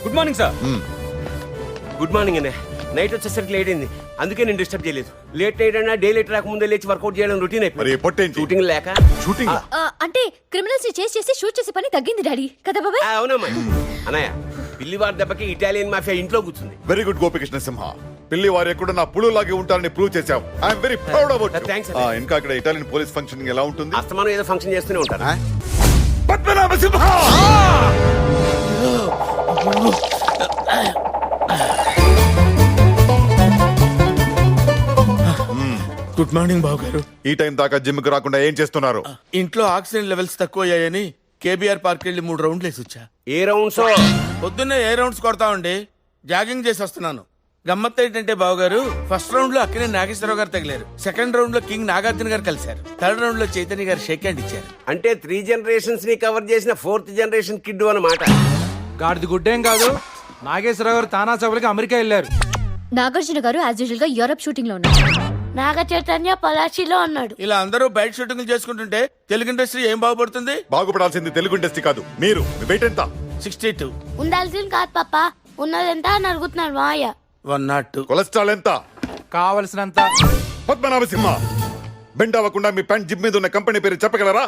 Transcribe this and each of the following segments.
Good morning sir. Good morning అనే. Night వచ్చేసరికి late అయింది, అందుకే నేను డిస్టర్బ్ చేయలేదు. లేట్ నైట్ అయినా డే లేట్ రాకముందే లేచి వర్కౌట్ చేయడం రొటీన్ అయిపోయింది. షూటింగ్ లేక అంటే క్రిమినల్స్ ని చేసి చేసి షూట్ చేసే పని తగ్గింది డాడీ కదా బాబాయ్? అవునమ్మా. అన్నయ్య, పిల్లివారి దెబ్బకి ఇటాలియన్ మాఫియా ఇంట్లో కూర్చుంది. వెరీ గుడ్ గోపికృష్ణ సింహ. పిల్లి వారు ఎక్కడ నా పులు లాగే ఉంటారని ప్రూవ్ చేశావు. I'm very proud about you. Thanks. ఇంకా అక్కడ ఇటాలియన్ పోలీస్ ఫంక్షనింగ్ ఎలా ఉంటుంది? అస్తమానం ఏదో ఫంక్షన్ చేస్తూనే ఉంటారు. పద్మనాభ సింహ! గుడ్ మార్నింగ్ బాబు గారు. ఈ టైం దాకా జిమ్ కి రాకుండా ఏం చేస్తున్నారు? ఇంట్లో ఆక్సిజన్ లెవెల్స్ తక్కువ అయ్యాయని కేబీఆర్ పార్క్ వెళ్ళి 3 రౌండ్లు వేసి వచ్చా. ఏ రౌండ్స్? పొద్దున్నే ఏ రౌండ్స్ కొడతామండి, జాగింగ్ చేసి వస్తున్నాను. గమ్మత్ ఏంటంటే బావగారు, ఫస్ట్ రౌండ్ లో అక్కినే నాగేశ్వరరావు గారు తగిలారు, సెకండ్ రౌండ్ లో కింగ్ నాగార్జున గారు కలిశారు, థర్డ్ రౌండ్ లో చైతన్య గారు షేక్ హ్యాండ్ ఇచ్చారు. అంటే 3 generations ని కవర్ చేసిన 4th generation కిడ్ అన్నమాట. గాడిది గుడ్డేం కాదు, నాగేశ్వరరావు గారు తానా సభలకి అమెరికా వెళ్ళారు. నాగార్జున గారు యాజ్ యూజువల్ గా యూరప్ షూటింగ్ లో ఉన్నారు. నాగ చైతన్య పలాచిలో ఉన్నాడు. ఇలా అందరూ బయట షూటింగ్లు చేసుకుంటుంటే తెలుగు ఇండస్ట్రీ ఏం బాగుపడుతుంది? బాగుపడాల్సింది తెలుగు ఇండస్ట్రీ కాదు, మీరు. మీ వెయిట్ ఎంత? 62. ఉండాల్సింది కాదు పాప, ఉన్నది ఎంత అని అడుగుతున్నాడు మాయ. 102. కొలెస్ట్రాల్ ఎంత? కావలసినంత. పద్మనాభ సింహ, బెండ్ అవ్వకుండా మీ ప్యాంట్ జిప్ మీద ఉన్న కంపెనీ పేరు చెప్పగలరా?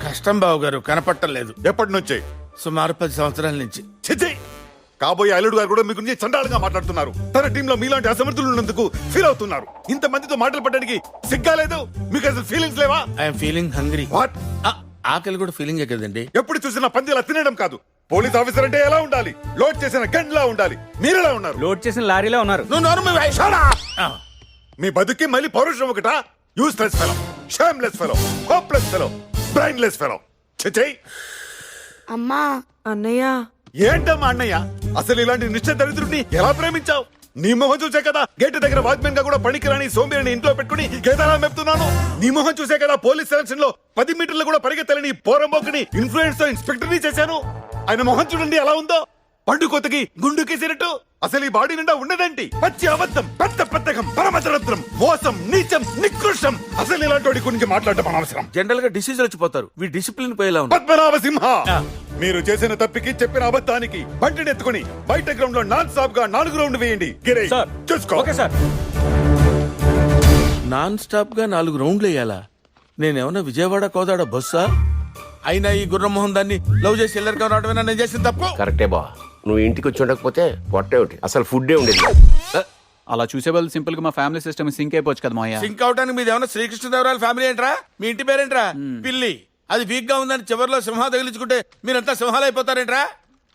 కష్టం బావు గారు, కనపట్టలేదు. ఎప్పటి నుంచి? సుమారు 10 సంవత్సరాల నుంచి. చిచ్చి, కాబోయే అల్లుడు గారు కూడా మీ గురించి చండాలంగా మాట్లాడుతున్నారు. తన టీంలో మీలాంటి అసమర్థులు ఉన్నందుకు ఫీల్ అవుతున్నారు. ఇంత మందితో మాటలు పడడానికి సిగ్గాలేదు? మీకు అసలు ఫీలింగ్స్ లేవా? I'm feeling hungry. వాట్? ఆకలి కూడా ఫీలింగే కదండి. ఎప్పుడు చూసినా పందిలా తినడం కాదు. పోలీస్ ఆఫీసర్ అంటే ఎలా ఉండాలి? లోడ్ చేసిన గన్లా ఉండాలి. మీరెలా ఉన్నారు? లోడ్ చేసిన లారీలో ఉన్నారు. నువ్వు నార్మల్ మీ బతుకి మళ్ళీ పౌరుషం ఒకటా? Useless fellow, shameless fellow, hopeless fellow, brainless fellow. చిచ్చై. అమ్మా అన్నయ్య, ఏంటమ్మా అన్నయ్య? అసలు ఇలాంటి నిశ్చయ దరిద్రుడిని ఎలా ప్రేమించావు? నీ మొహం చూసే కదా గేటు దగ్గర వాచ్మెన్ గా కూడా పనికిరాని సోంబేరిని ఇంట్లో పెట్టుకుని కేదారా మెప్తున్నాను. నీ మొహం చూసే కదా పోలీస్ సెలక్షన్ లో 10 మీటర్లు కూడా పరిగెత్తలేని పోరంబోకిని ఇన్ఫ్లుయెన్స్ తో ఇన్స్పెక్టర్ ని చేశాను. ఆయన మొహం చూడండి ఎలా ఉందో, పండు కొత్తకి గుండు కేసినట్టు. అసలు ఈ బాడీ నిండా ఉన్నదండి పచ్చి అబద్ధం, పెద్ద పెద్దకం, పరమదరిద్రం, మోసం, నీచం, నికృష్టం. అసలు ఇలాంటి గురించి మాట్లాడటం అనవసరం. జనరల్ గా డిసీజ్ వచ్చిపోతారు, వీ డిసిప్లిన్ పోయేలా ఉంది. పద్మనాభ సింహ, మీరు చేసిన తప్పికి చెప్పిన అబద్ధానికి బంటిని ఎత్తుకుని బయట గ్రౌండ్ లో నాన్ స్టాప్ గా 4 రౌండ్లు వేయండి. గిరే సార్. చూసుకో. Okay sir. నాన్ స్టాప్ గా 4 రౌండ్లు వేయాలా? నేనేమన్నా విజయవాడ కోదాడ బస్సా? అయినా ఈ గుర్రమోహన్ దాన్ని లవ్ చేసి ఎల్లరికీ రావడమేనా నేను చేసిన తప్పు? కరెక్టే బా, నువ్వు ఇంటికి వచ్చి ఉండకపోతే పొట్టే ఒకటి, అసలు ఫుడ్డే ఉండేది. అలా చూసే వాళ్ళు సింపుల్ గా మా ఫ్యామిలీ సిస్టమ్ సింక్ అయిపోవచ్చు కదా మాయా. సింక్ అవడానికి మీది ఏమన్నా శ్రీకృష్ణదేవరాయల ఫ్యామిలీ ఏంట్రా? మీ ఇంటి పేరేంట్రా? పిల్లి. అది వీక్ గా ఉందని చివరిలో సింహ తగిలించుకుంటే మీరంతా సింహాలు అయిపోతారేంట్రా?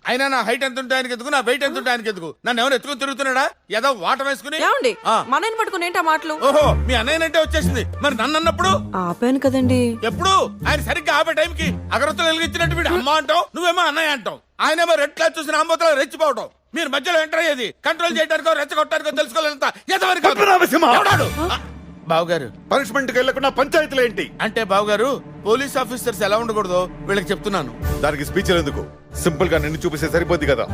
అయినా నా హైట్ ఎంత ఉంటే ఆయనకి ఎదుగు, నా వెయిట్ ఎంత ఉంటే ఆయనకి ఎదుగు. నన్ను ఎవరు ఎత్తుకుని తిరుగుతున్నాడా? ఏదో వాటర్ వేసుకుని. మా అన్నయ్యని పట్టుకుని ఏంటా మాటలు? ఓహో, మీ అన్నయ్యనంటే వచ్చేసింది. మరి నన్ను అన్నప్పుడు? ఆపాను కదండి. ఎప్పుడు? ఆయన సరిగ్గా ఆపే టైంకి అగరత్తులు వెలిగించినట్టు వీడు అమ్మ అంటావు, నువ్వేమో అన్నయ్య అంటావు. ఆయనేమో రెడ్ క్లాస్ చూసిన ఆంబోతలో రెచ్చిపోవటం. మీరు మధ్యలో ఎంటర్ అయ్యేది కంట్రోల్ చేయడానికో రెచ్చగొట్టడానికో తెలుసుకోలేనంత బావగారు. పనిష్మెంట్ కి వెళ్లకుండా పంచాయతీలు ఏంటి? అంటే బావగారు, పోలీస్ ఆఫీసర్స్ ఎలా ఉండకూడదో వీళ్ళకి చెప్తున్నాను. దానికి స్పీచ్ ఎందుకు? సింపుల్ గా నిన్ను చూపిస్తే సరిపోద్ది కదా.